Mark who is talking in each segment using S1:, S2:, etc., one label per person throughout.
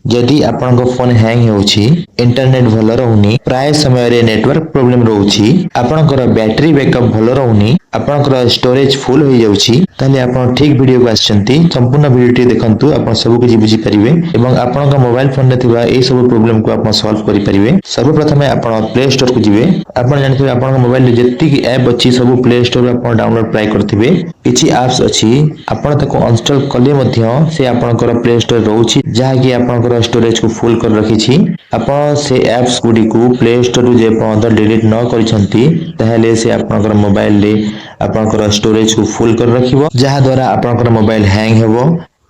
S1: जदि आपन phone hang होउछि internet भल रहउनी प्राय समय रे नेटवर्क प्रॉब्लम रहउछि आपनकर बैटरी बैकअप भल रहउनी आपनकर स्टोरेज फुल हो जाउछि ताले आपन ठीक वीडियो को आछंती संपूर्ण वीडियो टी देखंतु आपन सब कुछ बुझी परिबे एवं आपनका मोबाइल फोन रे थिबा ए सब प्रॉब्लम को आपन सॉल्व करि परिबे। सर्वप्रथम आपन प्ले स्टोर को जिवे आपन जानथिबे आपनका मोबाइल रे जेतिक ऐप अछि सब प्ले स्टोर रे आपन डाउनलोड प्राय करथिबे किछि ऐप्स अछि आपन ताको इंस्टॉल कले मध्य से आपनकर प्ले स्टोर रहउछि जहा कि आपनकर स्टोरेज को फुल कर रखिछि आपन से ऐप्स गुडी को प्ले स्टोर रे जे पर्यंत डिलीट न करिसंती ताहेले से आपनकर मोबाइल रे आपनकर स्टोरेज को फुल कर रखिबो जहा द्वारा आपनकर मोबाइल हैंग हेबो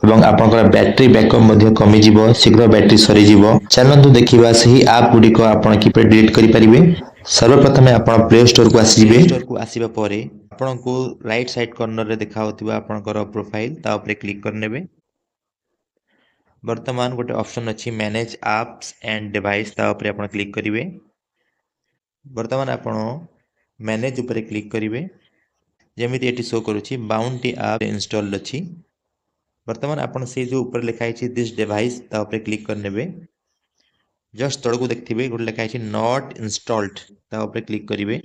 S1: एवं आपनकर बैटरी बैकअप मध्य कमी जिवो शीघ्र बैटरी सरी जिवो। चलंतु देखिबा सही ऐप गुडी को आपन किपे डिलीट करि परिबे। सर्वप्रथम आपन प्ले स्टोर को आसीबे प्ले स्टोर को आसीबा परे आपन को राइट साइड कॉर्नर रे देखाउतिबा आपनकर प्रोफाइल ता ऊपर क्लिक करनेबे। वर्तमान गोटे ऑप्शन अछि मैनेज एप्स एंड डिवाइस ता ऊपर आपन क्लिक करिवे। वर्तमान आपन मैनेज ऊपर क्लिक करिवे जेमिति एटी शो करूछि बाउंटी ऐप इंस्टॉल्ड अछि। वर्तमान आपन से जो ऊपर लिखाई छि दिस डिवाइस ता ऊपर क्लिक करनेबे जस्ट तळको देखथिबे गोटे लिखाई छि नॉट इंस्टॉल्ड ता ऊपर क्लिक करिवे।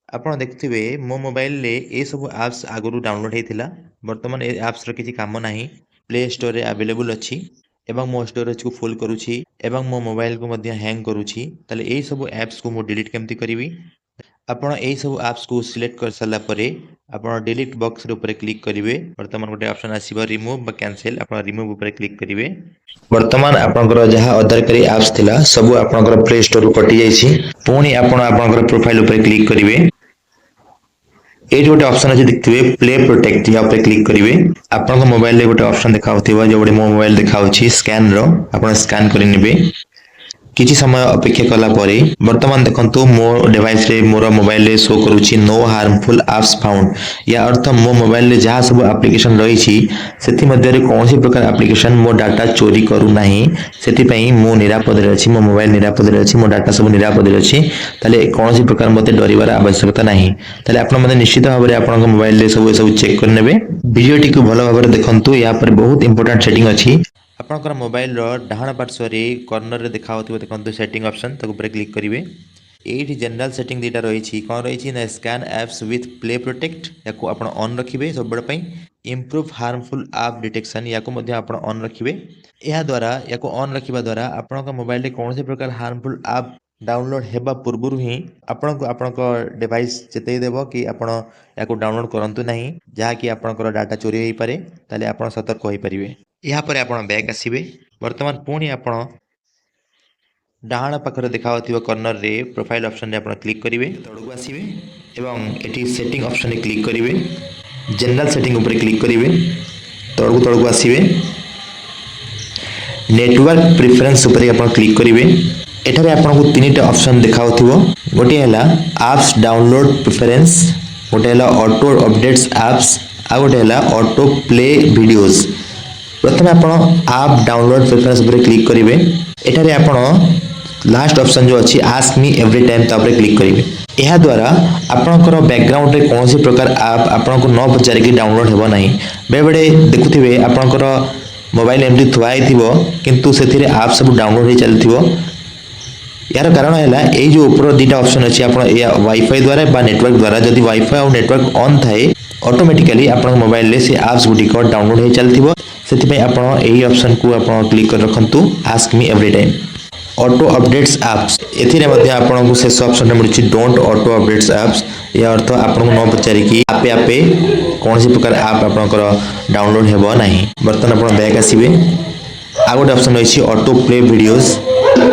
S1: आपन देखथिबे मो मोबाइल रे ए सब ऐप्स आगरु डाउनलोड हेतिला वर्तमान ए ऐप्स रो किछि काम नाही प्ले स्टोर रे अवेलेबल अछि एवं मो स्टोरेज को फुल करूछि एवं मो मोबाइल को मध्य हैंग करूछि तले ए सब ऐप्स को मो डिलीट केमति करिवि। आपण ए सब ऐप्स को सिलेक्ट कर सला परे आपण डिलीट बॉक्स रे ऊपर क्लिक करिवे। वर्तमान गोटे ऑप्शन आसीबा रिमूव बा कैंसिल आपण रिमूव ऊपर क्लिक करिवे। वर्तमान आपनकर जहा अदरकारी ऐप्स थिला सब आपनकर प्ले स्टोर रो कटि जाईछि पुनी आपण आपनकर प्रोफाइल ऊपर क्लिक करिवे। ए गोटे ऑप्शन अछि देखथिबे प्ले प्रोटेक्ट या ऊपर क्लिक करिवे। आपनका मोबाइल रे गोटे ऑप्शन देखाउथिबा जे गोटे मो मोबाइल देखाउछि स्कैन रो आपण स्कैन करि नेबे। किछि समय अपेक्षा कला परे वर्तमान देखंतु मो डिवाइस रे मोर मोबाइल रे शो करूछि नो हार्मफुल ऐप्स फाउंड या अर्थ मो मोबाइल रे जहा सब एप्लीकेशन रही छी सेति मध्ये रे कोनसी प्रकार एप्लीकेशन मो डाटा चोरी करू नाही सेति पई मो निरापद रे अछि मो मोबाइल निरापद रे अछि मो डाटा सब निरापद रे अछि तले कोनसी प्रकार मते डरिवार आवश्यकता नाही। तले आपण मते निश्चित भाव रे आपन मोबाइल रे सब चेक कर नेबे। वीडियो टी को भलो भाव रे देखंतु या पर बहुत इंपोर्टेंट सेटिंग अछि आपनकर मोबाइल रो डाहाण पार्श्व रे कॉर्नर रे देखाउथिबो देखंतु सेटिंग ऑप्शन तक ऊपर क्लिक करिवे। एठी जनरल सेटिंग दीटा रही छी कोन रही छी ना scan apps with play protect याको आपण ऑन रखिबे सब बड पई इंप्रूव हार्मफुल ऐप डिटेक्शन याको मध्ये आपण ऑन रखिबे। एहा द्वारा याको ऑन रखिबा द्वारा आपनका मोबाइल रे कोनसे प्रकार हार्मफुल ऐप डाउनलोड हेबा पूर्वरु ही आपनको डिवाइस चेतई देबो कि आपण याको डाउनलोड करंतु नाही जहा कि आपनकर डाटा चोरी होई पारे ताले आपण सतर्क होई परिबे। यहाँ पर आपण बैक आसीबे। वर्तमान पुणी आपण डाहाण पाखरे देखाउथिबा कॉर्नर रे प्रोफाइल ऑप्शन रे आपण क्लिक करिवे तळको आसीबे एवं एठी सेटिंग ऑप्शन रे क्लिक करिवे जनरल सेटिंग ऊपर क्लिक करिवे तळको आसीबे नेटवर्क प्रेफरेंस ऊपर आपण क्लिक करिवे। एठारे आपनको तीनटा ऑप्शन देखाउथिबो गोटे हला ऐप्स डाउनलोड प्रेफरेंस गोटे हला ऑटो अपडेट्स ऐप्स आ गोटे हला ऑटो प्ले वीडियोस। प्रथम आपण ऐप डाउनलोड प्रेफरेंस ऊपर क्लिक करिवे एठारे आपण लास्ट ऑप्शन जो अछि आस्क मी एवरी टाइम ता ऊपर क्लिक करिवे। एहा द्वारा आपनकर बैकग्राउंड रे कोनसी प्रकार ऐप आपनको न पचारि कि डाउनलोड हेबो नाही बेबडे देखुथिबे आपनकर मोबाइल एमडी थुआई थिबो किंतु सेथिरे ऐप सब डाउनलोड हे चलथिबो यार कारण है ये जो ऊपर दीटा ऑप्शन अच्छी आप वाईफाई द्वारा बा नेटवर्क द्वारा जदि वाईफाई और नेटवर्क ऑन थाए ऑटोमेटिकली आपन मोबाइल रे से ऐप्स गुडिक डाउनलोड हो चलथिबो सेति आपण एही ऑप्शन को आपण क्लिक कर रखंतु ask me every time auto updates apps एथिरे मध्ये आपण को शेष ऑप्शन रे मिलछि डोंट ऑटो अपडेट्स ऐप्स या अर्थ आपण को न पचारि कि आपे आपे कोनसी प्रकार ऐप आपनकर डाउनलोड हेबो नाही। वर्तमान आपण बैक आसीबे आ गोटे ऑप्शन अछि ऑटो प्ले वीडियोस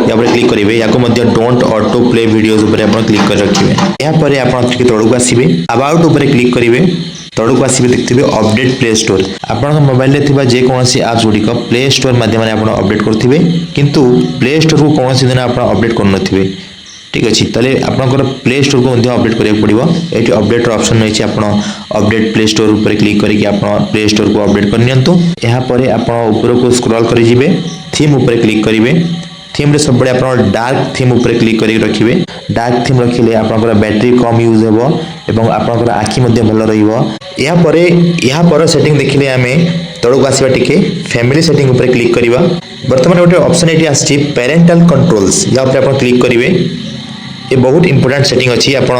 S1: या पर क्लिक करिवे याको मध्ये डोंट ऑटो प्ले वीडियोस ऊपर आपण क्लिक कर रखिवे। या परे आपण के तळको आसीबे अबाउट ऊपर क्लिक करिवे तळको आसीबे देखथिबे अपडेट प्ले स्टोर आपण मोबाइल रे थिबा जे कोनसी ऐप्स गुडी को प्ले स्टोर माध्यम रे आपण अपडेट करथिबे किंतु प्ले स्टोर को कोनसी दिन आपण अपडेट करनथिबे ठीक अछि तले आपनकर प्ले स्टोर को मध्ये अपडेट करिया पड़िबो। एठी अपडेट रो ऑप्शन नै छै आपण अपडेट प्ले स्टोर ऊपर क्लिक करिके आपण प्ले स्टोर को अपडेट करनियंतु। एहा परे आपण ऊपर को स्क्रॉल करि जिवे थीम ऊपर क्लिक करिवे थीम रे सब बडे आपण डार्क थीम ऊपर क्लिक करि रखिबे। डार्क थीम रखिले आपनकर बैटरी कम यूज हेबो एवं आपनकर आखि मध्ये भलो रहिबो। या पर सेटिंग देखिले हमें तळକୁ आसीबा टिके फैमिली सेटिंग ऊपर क्लिक करिवा। वर्तमान गोटे ऑप्शन एटी आछि पेरेंटल कंट्रोल्स, या ऊपर आपण क्लिक करिवे। ये बहुत इंपोर्टेंट सेटिंग अच्छी। आप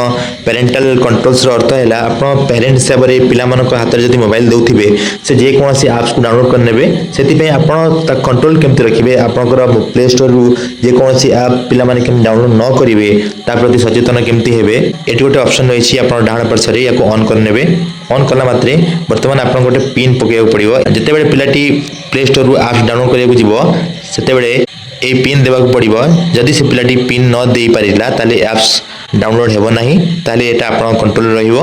S1: पेरेंटल कंट्रोल्स अर्थ है आप पेरेंट हिसाब से पिला हाथ में जब मोबाइल दौथे से जेकोसी आप्स को डाउनलोड करने से आप कंट्रोल केमती रखिए। आपंकर प्ले स्टोर रु जेकोसी आप पिला डाउनलोड न करेंगे प्रति सचेतन केमती हे। ये गोटे ऑप्शन रही है आप डाण पार्श्वे या ऑन करने। ऑन कला मात्रे बर्तमान आप गोटे पिन पकड़ा पड़ो। जिते पिलाटी प्ले स्टोर रु आप्स डाउनलोड करने से ए पिन देवाक पड़ो। जदि से पिलाटी पिन न दे पारिला ताले एप्स डाउनलोड हेबो नाही, ताले एटा आपन कंट्रोल रहिबो।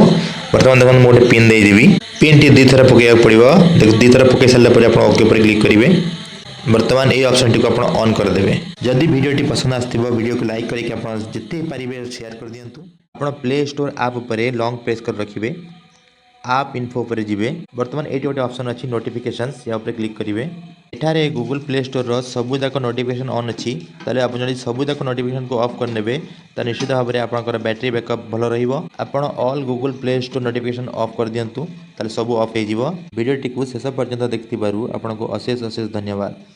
S1: वर्तमान देखन मोटे पिन दे देबी। पिन टी दी थरा पकेया पड़ो। देख दी थरा पके साला पर आपन ओके पर क्लिक करिवे। वर्तमान ए ऑप्शन टी को आपन ऑन कर देबे। जदि वीडियो टी पसंद आस्तिबो वीडियो को लाइक करके आपन जिते पारिबे शेयर कर दियंतु। आपन प्ले स्टोर ऐप ऊपर लॉन्ग प्रेस कर रखिबे। आप इन्फो पर जीवे। वर्तमान ये गोटे ऑप्शन अच्छी नोटिफिकेशंस, या ऊपर क्लिक करेंगे। एठारे गूगल प्ले स्टोर रो सबुजाक नोटिफिकेशन ऑन अच्छी। ताले आप जदि सबुजाक नोटिफिकेशन को ऑफ करने तो निश्चित भाव में आपंकर बैटरी बैकअप भल रहिबो। आपण all Google Play store notification of कर दियंतु, ताले सब ऑफ हो। वीडियो टी शेष पर्यंत देखिथिबारु आपनको अशेष अशेष धन्यवाद।